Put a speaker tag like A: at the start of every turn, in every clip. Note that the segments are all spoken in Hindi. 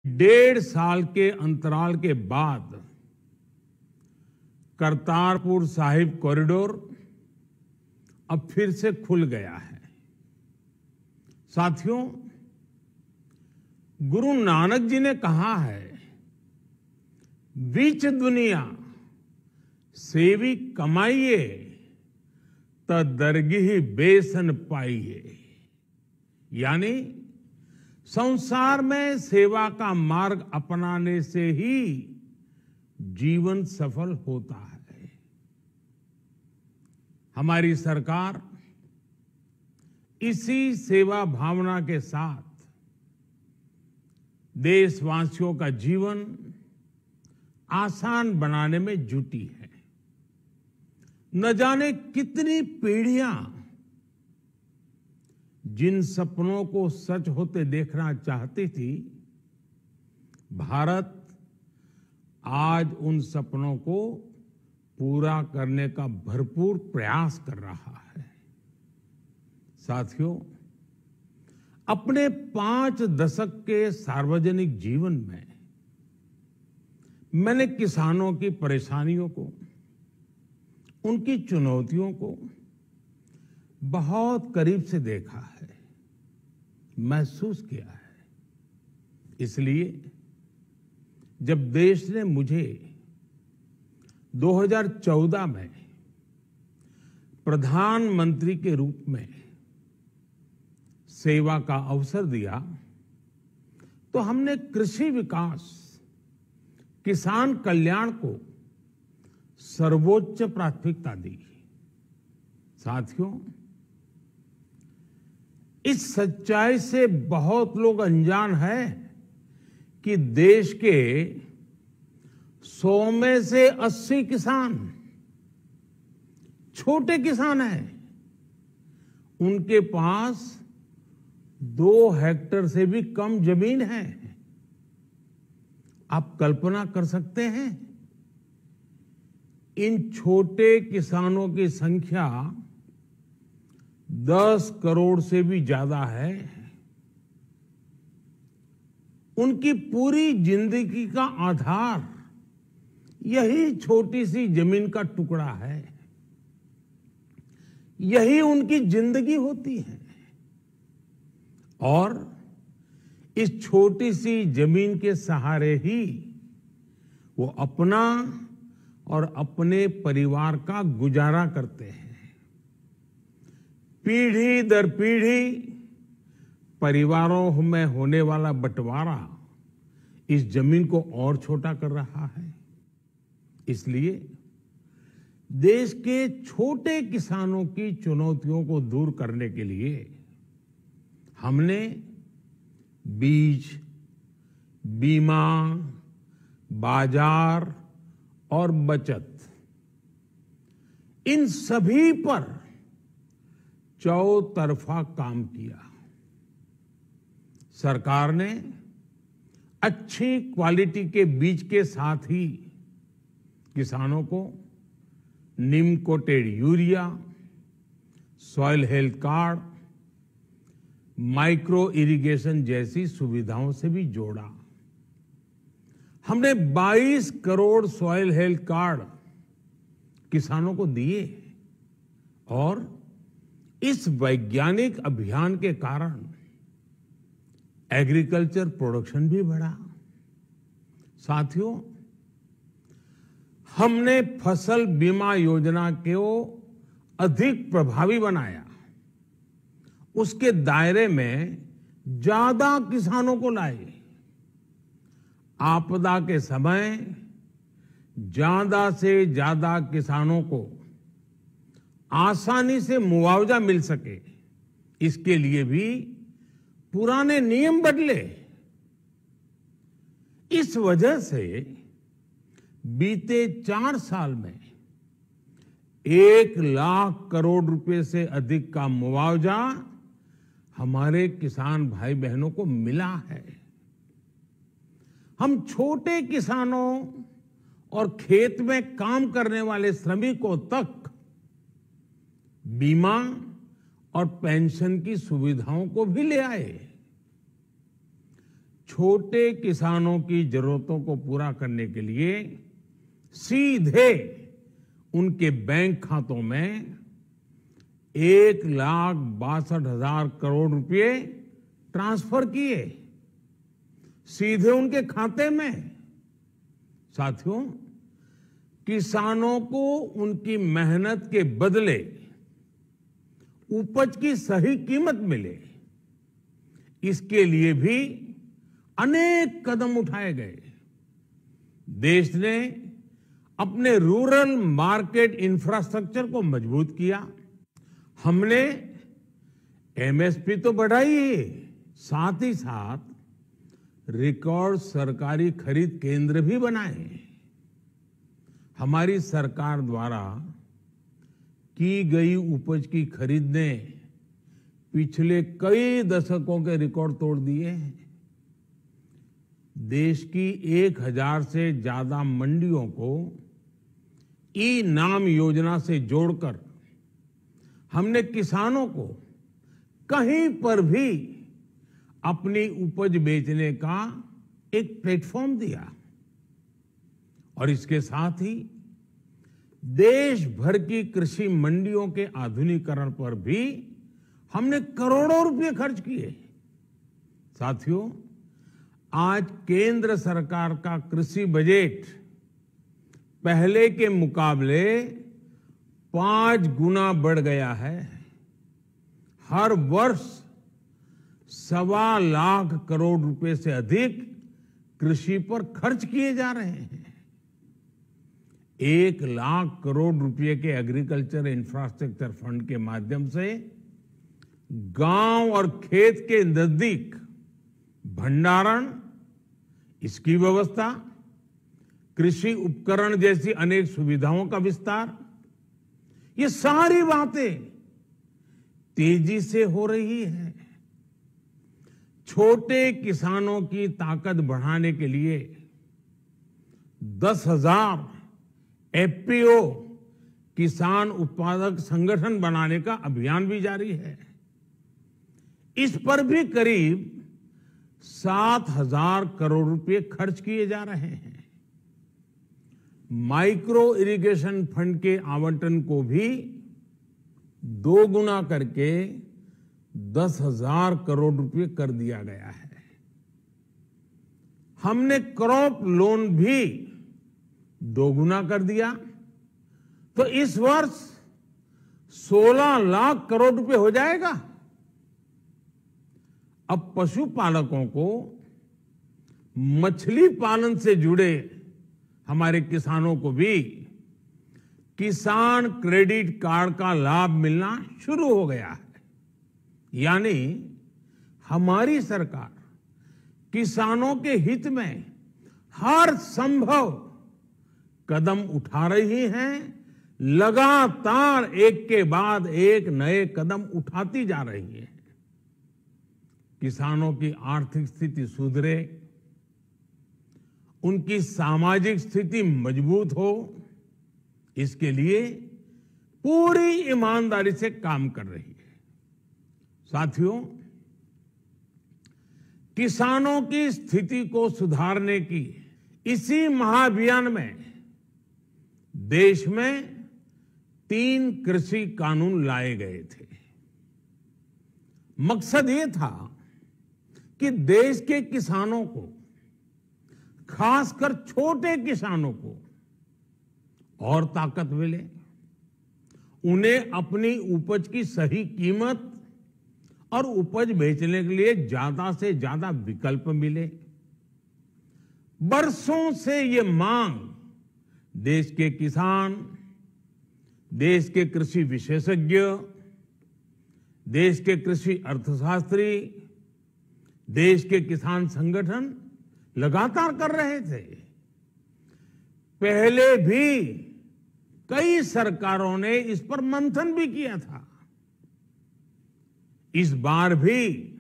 A: 1.5 साल के अंतराल के बाद करतारपुर साहिब कॉरिडोर अब फिर से खुल गया है। साथियों, गुरु नानक जी ने कहा है, बीच दुनिया सेवी कमाइए त दरगिह बेसन पाइए। यानी संसार में सेवा का मार्ग अपनाने से ही जीवन सफल होता है। हमारी सरकार इसी सेवा भावना के साथ देशवासियों का जीवन आसान बनाने में जुटी है। न जाने कितनी पीढ़ियां जिन सपनों को सच होते देखना चाहती थी, भारत आज उन सपनों को पूरा करने का भरपूर प्रयास कर रहा है। साथियों, अपने 5 दशक के सार्वजनिक जीवन में मैंने किसानों की परेशानियों को, उनकी चुनौतियों को बहुत करीब से देखा है, महसूस किया है। इसलिए जब देश ने मुझे 2014 में प्रधानमंत्री के रूप में सेवा का अवसर दिया, तो हमने कृषि विकास, किसान कल्याण को सर्वोच्च प्राथमिकता दी। साथियों, इस सच्चाई से बहुत लोग अनजान हैं कि देश के 100 में से 80 किसान छोटे किसान हैं। उनके पास 2 हेक्टेयर से भी कम जमीन है। आप कल्पना कर सकते हैं, इन छोटे किसानों की संख्या 10 करोड़ से भी ज्यादा है। उनकी पूरी जिंदगी का आधार यही छोटी सी जमीन का टुकड़ा है। यही उनकी जिंदगी होती है। और इस छोटी सी जमीन के सहारे ही वो अपना और अपने परिवार का गुजारा करते हैं। पीढ़ी दर पीढ़ी परिवारों में होने वाला बंटवारा इस जमीन को और छोटा कर रहा है। इसलिए देश के छोटे किसानों की चुनौतियों को दूर करने के लिए हमने बीज, बीमा, बाजार और बचत, इन सभी पर चौतरफा काम किया। सरकार ने अच्छी क्वालिटी के बीज के साथ ही किसानों को neem coated urea, soil health card, micro irrigation जैसी सुविधाओं से भी जोड़ा। हमने 22 करोड़ सॉइल हेल्थ कार्ड किसानों को दिए और इस वैज्ञानिक अभियान के कारण एग्रीकल्चर प्रोडक्शन भी बढ़ा। साथियों, हमने फसल बीमा योजना को अधिक प्रभावी बनाया। उसके दायरे में ज्यादा किसानों को लाए। आपदा के समय ज्यादा से ज्यादा किसानों को आसानी से मुआवजा मिल सके, इसके लिए भी पुराने नियम बदले। इस वजह से बीते 4 साल में 1 लाख करोड़ रुपए से अधिक का मुआवजा हमारे किसान भाई बहनों को मिला है। हम छोटे किसानों और खेत में काम करने वाले श्रमिकों तक बीमा और पेंशन की सुविधाओं को भी ले आए। छोटे किसानों की जरूरतों को पूरा करने के लिए सीधे उनके बैंक खातों में 1,62,000 करोड़ रुपए ट्रांसफर किए, सीधे उनके खाते में। साथियों, किसानों को उनकी मेहनत के बदले उपज की सही कीमत मिले, इसके लिए भी अनेक कदम उठाए गए। देश ने अपने रूरल मार्केट इंफ्रास्ट्रक्चर को मजबूत किया। हमने एमएसपी तो बढ़ाई ही, साथ ही साथ रिकॉर्ड सरकारी खरीद केंद्र भी बनाए। हमारी सरकार द्वारा की गई उपज की खरीद ने पिछले कई दशकों के रिकॉर्ड तोड़ दिए हैं। देश की 1,000 से ज्यादा मंडियों को ई नाम योजना से जोड़कर हमने किसानों को कहीं पर भी अपनी उपज बेचने का एक प्लेटफॉर्म दिया और इसके साथ ही देश भर की कृषि मंडियों के आधुनिकीकरण पर भी हमने करोड़ों रुपए खर्च किए। साथियों, आज केंद्र सरकार का कृषि बजट पहले के मुकाबले 5 गुना बढ़ गया है। हर वर्ष 1.25 लाख करोड़ रुपए से अधिक कृषि पर खर्च किए जा रहे हैं। 1 लाख करोड़ रुपए के एग्रीकल्चर इंफ्रास्ट्रक्चर फंड के माध्यम से गांव और खेत के नजदीक भंडारण, इसकी व्यवस्था, कृषि उपकरण जैसी अनेक सुविधाओं का विस्तार, ये सारी बातें तेजी से हो रही है। छोटे किसानों की ताकत बढ़ाने के लिए 10,000 एफपीओ किसान उत्पादक संगठन बनाने का अभियान भी जारी है। इस पर भी करीब 7,000 करोड़ रुपए खर्च किए जा रहे हैं। माइक्रो इरिगेशन फंड के आवंटन को भी 2 गुना करके 10,000 करोड़ रुपए कर दिया गया है। हमने क्रॉप लोन भी 2 गुना कर दिया, तो इस वर्ष 16 लाख करोड़ रुपए हो जाएगा। अब पशुपालकों को मछली पालन से जुड़े हमारे किसानों को भी किसान क्रेडिट कार्ड का लाभ मिलना शुरू हो गया है। यानी हमारी सरकार किसानों के हित में हर संभव कदम उठा रही है, लगातार एक के बाद एक नए कदम उठाती जा रही है। किसानों की आर्थिक स्थिति सुधरे, उनकी सामाजिक स्थिति मजबूत हो, इसके लिए पूरी ईमानदारी से काम कर रही है। साथियों, किसानों की स्थिति को सुधारने की इसी महाअभियान में देश में 3 कृषि कानून लाए गए थे। मकसद ये था कि देश के किसानों को, खासकर छोटे किसानों को और ताकत मिले, उन्हें अपनी उपज की सही कीमत और उपज बेचने के लिए ज्यादा से ज्यादा विकल्प मिले। बरसों से ये मांग देश के किसान, देश के कृषि विशेषज्ञ, देश के कृषि अर्थशास्त्री, देश के किसान संगठन लगातार कर रहे थे। पहले भी कई सरकारों ने इस पर मंथन भी किया था। इस बार भी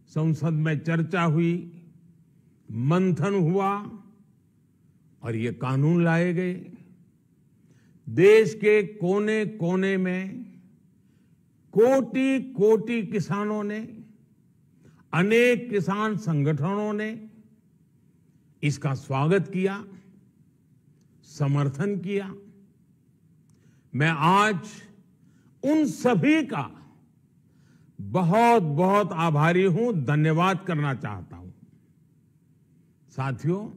A: संसद में चर्चा हुई, मंथन हुआ और ये कानून लाए गए। देश के कोने कोने में कोटि कोटि किसानों ने, अनेक किसान संगठनों ने इसका स्वागत किया, समर्थन किया। मैं आज उन सभी का बहुत बहुत आभारी हूं, धन्यवाद करना चाहता हूं। साथियों,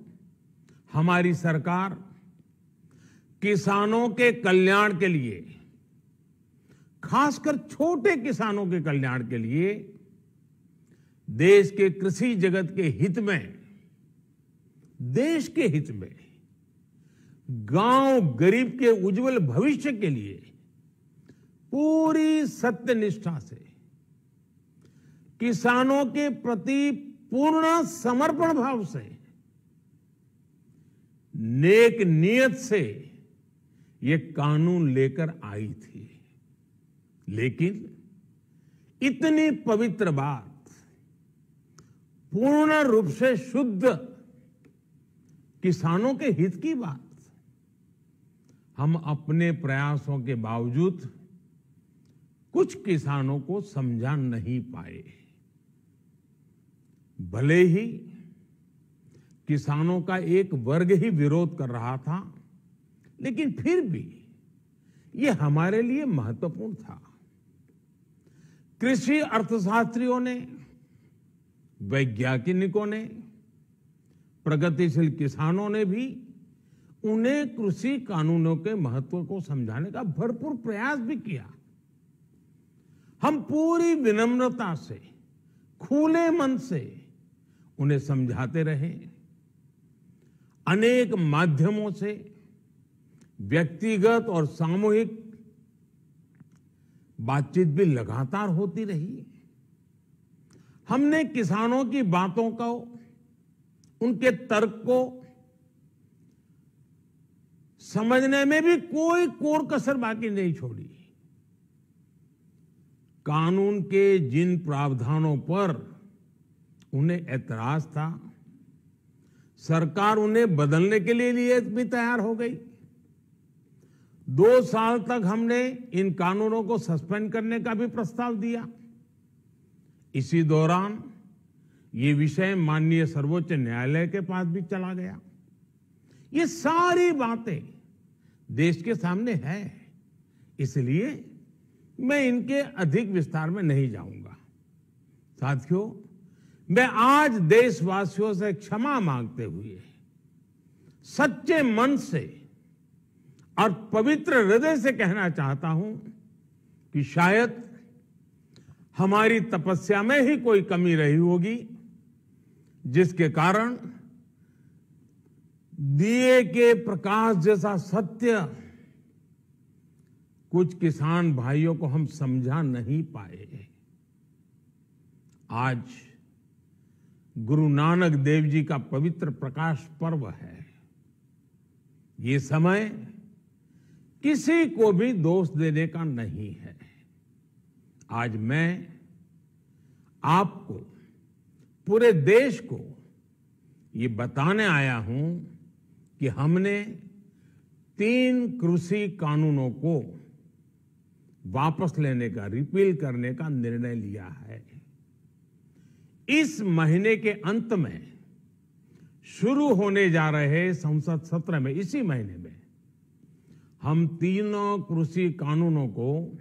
A: हमारी सरकार किसानों के कल्याण के लिए, खासकर छोटे किसानों के कल्याण के लिए, देश के कृषि जगत के हित में, देश के हित में, गांव गरीब के उज्जवल भविष्य के लिए पूरी सत्यनिष्ठा से, किसानों के प्रति पूर्ण समर्पण भाव से, नेक नियत से ये कानून लेकर आई थी। लेकिन इतनी पवित्र बात, पूर्ण रूप से शुद्ध किसानों के हित की बात, हम अपने प्रयासों के बावजूद कुछ किसानों को समझा नहीं पाए। भले ही किसानों का एक वर्ग ही विरोध कर रहा था, लेकिन फिर भी ये हमारे लिए महत्वपूर्ण था। कृषि अर्थशास्त्रियों ने, वैज्ञानिकों ने, प्रगतिशील किसानों ने भी उन्हें कृषि कानूनों के महत्व को समझाने का भरपूर प्रयास भी किया। हम पूरी विनम्रता से, खुले मन से उन्हें समझाते रहे। अनेक माध्यमों से व्यक्तिगत और सामूहिक बातचीत भी लगातार होती रही। हमने किसानों की बातों को, उनके तर्क को समझने में भी कोई कोर कसर बाकी नहीं छोड़ी। कानून के जिन प्रावधानों पर उन्हें ऐतराज था, सरकार उन्हें बदलने के लिए भी तैयार हो गई। 2 साल तक हमने इन कानूनों को सस्पेंड करने का भी प्रस्ताव दिया। इसी दौरान ये विषय माननीय सर्वोच्च न्यायालय के पास भी चला गया। ये सारी बातें देश के सामने है, इसलिए मैं इनके अधिक विस्तार में नहीं जाऊंगा। साथियों, मैं आज देशवासियों से क्षमा मांगते हुए सच्चे मन से और पवित्र हृदय से कहना चाहता हूं कि शायद हमारी तपस्या में ही कोई कमी रही होगी, जिसके कारण दिए के प्रकाश जैसा सत्य कुछ किसान भाइयों को हम समझा नहीं पाए। आज गुरु नानक देव जी का पवित्र प्रकाश पर्व है। ये समय किसी को भी दोष देने का नहीं है। आज मैं आपको, पूरे देश को ये बताने आया हूं कि हमने 3 कृषि कानूनों को वापस लेने का, रिपील करने का निर्णय लिया है। इस महीने के अंत में शुरू होने जा रहे संसद सत्र में, इसी महीने में, हम 3 कृषि कानूनों को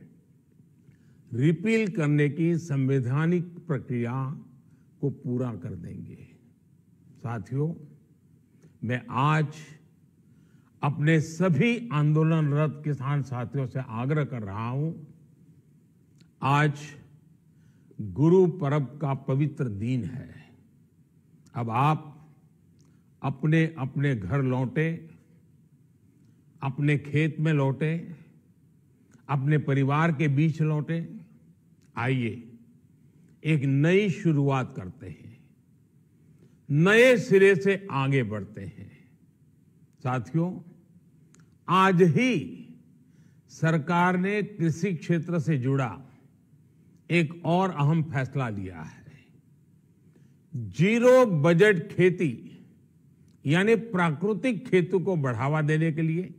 A: रिपील करने की संवैधानिक प्रक्रिया को पूरा कर देंगे। साथियों, मैं आज अपने सभी आंदोलनरत किसान साथियों से आग्रह कर रहा हूं, आज गुरु पर्व का पवित्र दिन है। अब आप अपने अपने घर लौटे, अपने खेत में लौटे, अपने परिवार के बीच लौटे। आइए एक नई शुरुआत करते हैं, नए सिरे से आगे बढ़ते हैं। साथियों, आज ही सरकार ने कृषि क्षेत्र से जुड़ा एक और अहम फैसला लिया है। 0 बजट खेती यानी प्राकृतिक खेती को बढ़ावा देने के लिए,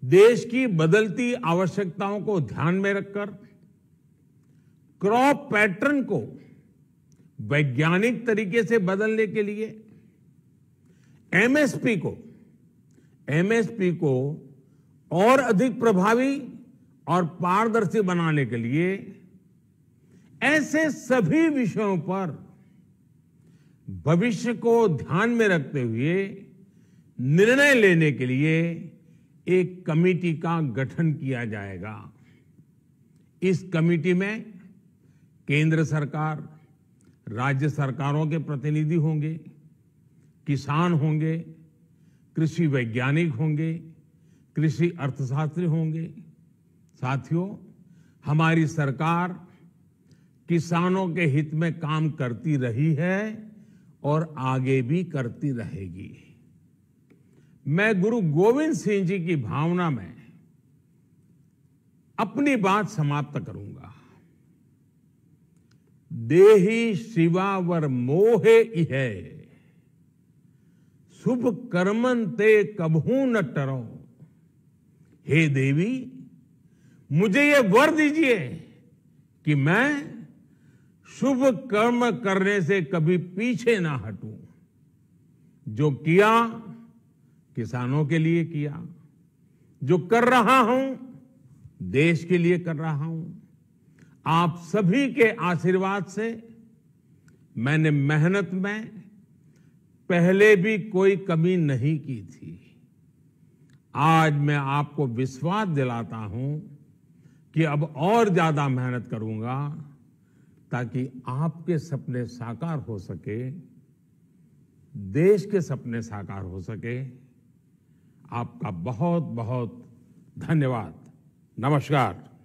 A: देश की बदलती आवश्यकताओं को ध्यान में रखकर क्रॉप पैटर्न को वैज्ञानिक तरीके से बदलने के लिए एमएसपी को और अधिक प्रभावी और पारदर्शी बनाने के लिए ऐसे सभी विषयों पर भविष्य को ध्यान में रखते हुए निर्णय लेने के लिए एक कमेटी का गठन किया जाएगा। इस कमेटी में केंद्र सरकार, राज्य सरकारों के प्रतिनिधि होंगे, किसान होंगे, कृषि वैज्ञानिक होंगे, कृषि अर्थशास्त्री होंगे। साथियों, हमारी सरकार किसानों के हित में काम करती रही है और आगे भी करती रहेगी। मैं गुरु गोविंद सिंह जी की भावना में अपनी बात समाप्त करूंगा। देहि शिवा वर मोहे इहे, शुभ कर्मन ते कबहू न टरो। हे देवी, मुझे ये वर दीजिए कि मैं शुभ कर्म करने से कभी पीछे ना हटूं। जो किया किसानों के लिए किया, जो कर रहा हूं देश के लिए कर रहा हूं। आप सभी के आशीर्वाद से मैंने मेहनत में पहले भी कोई कमी नहीं की थी। आज मैं आपको विश्वास दिलाता हूं कि अब और ज्यादा मेहनत करूंगा ताकि आपके सपने साकार हो सके, देश के सपने साकार हो सके। आपका बहुत बहुत धन्यवाद। नमस्कार।